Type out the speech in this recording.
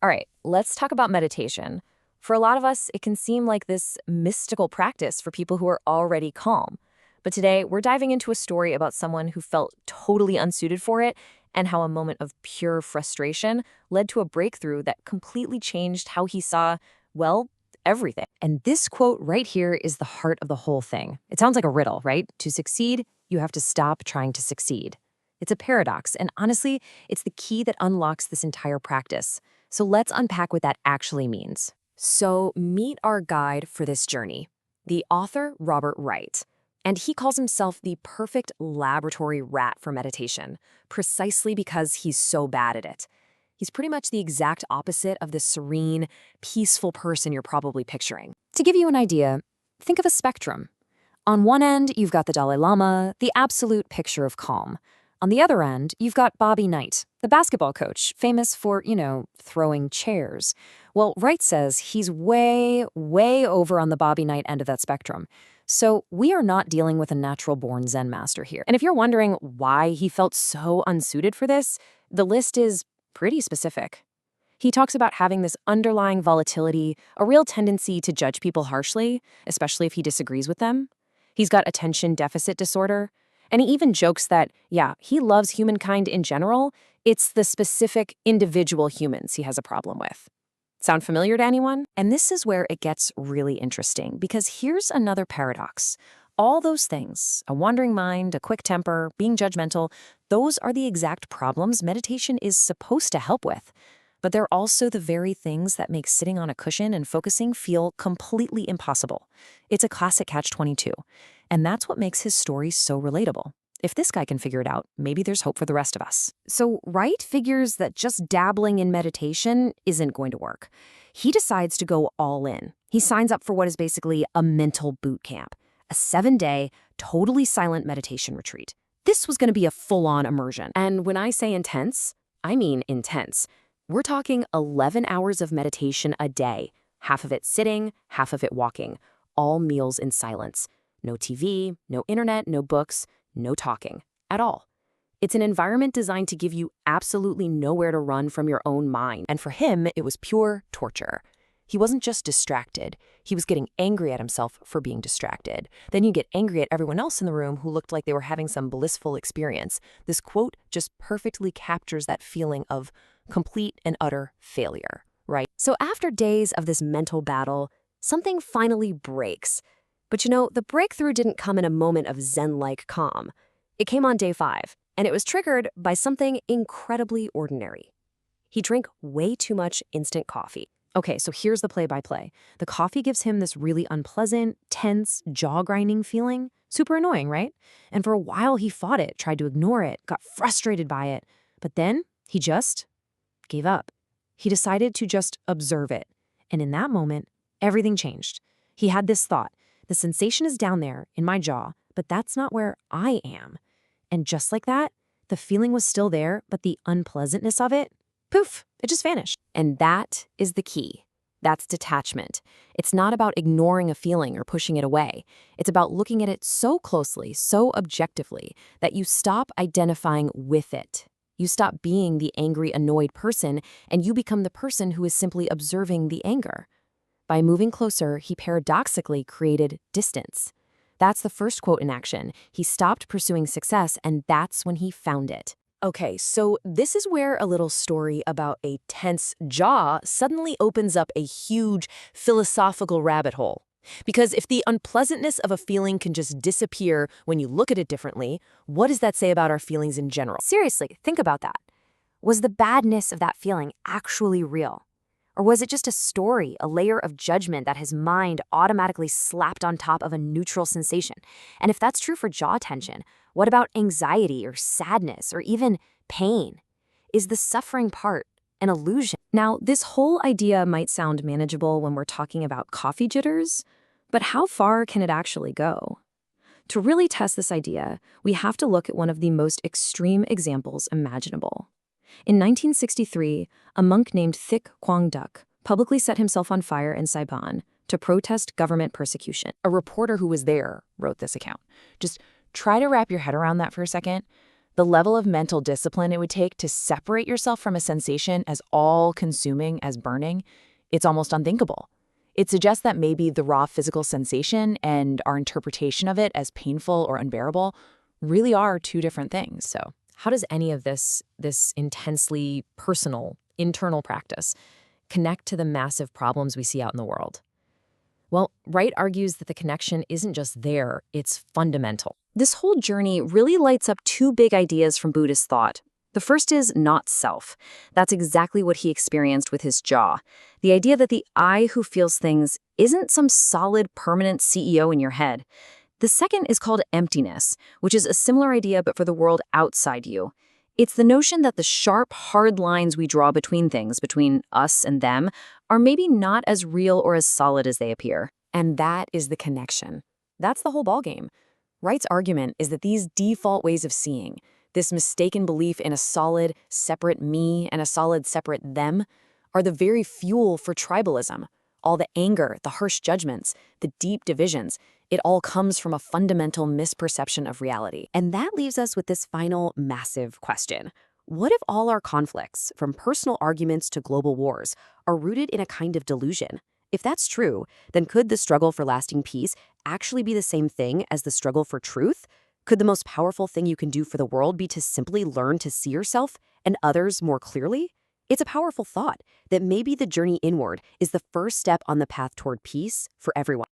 All right, let's talk about meditation. For a lot of us, it can seem like this mystical practice for people who are already calm. But today, we're diving into a story about someone who felt totally unsuited for it and how a moment of pure frustration led to a breakthrough that completely changed how he saw, well, everything. And this quote right here is the heart of the whole thing. It sounds like a riddle, right? To succeed, you have to stop trying to succeed. It's a paradox, and honestly, it's the key that unlocks this entire practice. So let's unpack what that actually means. So meet our guide for this journey, the author Robert Wright. And he calls himself the perfect laboratory rat for meditation, precisely because he's so bad at it. He's pretty much the exact opposite of the serene, peaceful person you're probably picturing. To give you an idea, think of a spectrum. On one end, you've got the Dalai Lama, the absolute picture of calm. On the other end, you've got Bobby Knight, the basketball coach, famous for, throwing chairs. Well, Wright says he's way, way over on the Bobby Knight end of that spectrum. So we are not dealing with a natural-born Zen master here. And if you're wondering why he felt so unsuited for this, the list is pretty specific. He talks about having this underlying volatility, a real tendency to judge people harshly, especially if he disagrees with them. He's got attention deficit disorder. And he even jokes that, yeah, he loves humankind in general. It's the specific individual humans he has a problem with. Sound familiar to anyone? And this is where it gets really interesting, because here's another paradox. All those things, a wandering mind, a quick temper, being judgmental, those are the exact problems meditation is supposed to help with. But they're also the very things that make sitting on a cushion and focusing feel completely impossible. It's a classic catch-22. And that's what makes his story so relatable. If this guy can figure it out, maybe there's hope for the rest of us. So Wright figures that just dabbling in meditation isn't going to work. He decides to go all in. He signs up for what is basically a mental boot camp, a 7-day, totally silent meditation retreat. This was going to be a full-on immersion. And when I say intense, I mean intense. We're talking 11 hours of meditation a day, half of it sitting, half of it walking, all meals in silence. No TV, no internet, no books, no talking at all. It's an environment designed to give you absolutely nowhere to run from your own mind. And for him, it was pure torture. He wasn't just distracted. He was getting angry at himself for being distracted. Then you get angry at everyone else in the room who looked like they were having some blissful experience. This quote just perfectly captures that feeling of complete and utter failure, right? So after days of this mental battle, something finally breaks. But the breakthrough didn't come in a moment of Zen-like calm. It came on day 5, and it was triggered by something incredibly ordinary. He drank way too much instant coffee. Okay, so here's the play-by-play. The coffee gives him this really unpleasant, tense, jaw-grinding feeling. Super annoying, right? And for a while he fought it, tried to ignore it, got frustrated by it. But then he just gave up. He decided to just observe it. And in that moment, everything changed. He had this thought. The sensation is down there in my jaw, but that's not where I am. And just like that, the feeling was still there, but the unpleasantness of it, poof, it just vanished. And that is the key. That's detachment. It's not about ignoring a feeling or pushing it away. It's about looking at it so closely, so objectively, that you stop identifying with it. You stop being the angry, annoyed person, and you become the person who is simply observing the anger. By moving closer, he paradoxically created distance. That's the first quote in action. He stopped pursuing success, and that's when he found it. Okay, so this is where a little story about a tense jaw suddenly opens up a huge philosophical rabbit hole. Because if the unpleasantness of a feeling can just disappear when you look at it differently, what does that say about our feelings in general? Seriously, think about that. Was the badness of that feeling actually real? Or was it just a story, a layer of judgment that his mind automatically slapped on top of a neutral sensation? And if that's true for jaw tension, what about anxiety or sadness or even pain? Is the suffering part an illusion? Now, this whole idea might sound manageable when we're talking about coffee jitters, but how far can it actually go? To really test this idea, we have to look at one of the most extreme examples imaginable. In 1963, a monk named Thich Quang Duc publicly set himself on fire in Saigon to protest government persecution. A reporter who was there wrote this account. Just try to wrap your head around that for a second. The level of mental discipline it would take to separate yourself from a sensation as all-consuming as burning, it's almost unthinkable. It suggests that maybe the raw physical sensation and our interpretation of it as painful or unbearable really are two different things. So, how does any of this intensely personal, internal practice connect to the massive problems we see out in the world? Well, Wright argues that the connection isn't just there, it's fundamental. This whole journey really lights up two big ideas from Buddhist thought. The first is not self. That's exactly what he experienced with his jaw. The idea that the I who feels things isn't some solid, permanent CEO in your head. The second is called emptiness, which is a similar idea but for the world outside you. It's the notion that the sharp, hard lines we draw between things, between us and them, are maybe not as real or as solid as they appear. And that is the connection. That's the whole ballgame. Wright's argument is that these default ways of seeing, this mistaken belief in a solid, separate me and a solid, separate them, are the very fuel for tribalism. All the anger, the harsh judgments, the deep divisions, it all comes from a fundamental misperception of reality. And that leaves us with this final massive question. What if all our conflicts, from personal arguments to global wars, are rooted in a kind of delusion? If that's true, then could the struggle for lasting peace actually be the same thing as the struggle for truth? Could the most powerful thing you can do for the world be to simply learn to see yourself and others more clearly? It's a powerful thought that maybe the journey inward is the first step on the path toward peace for everyone.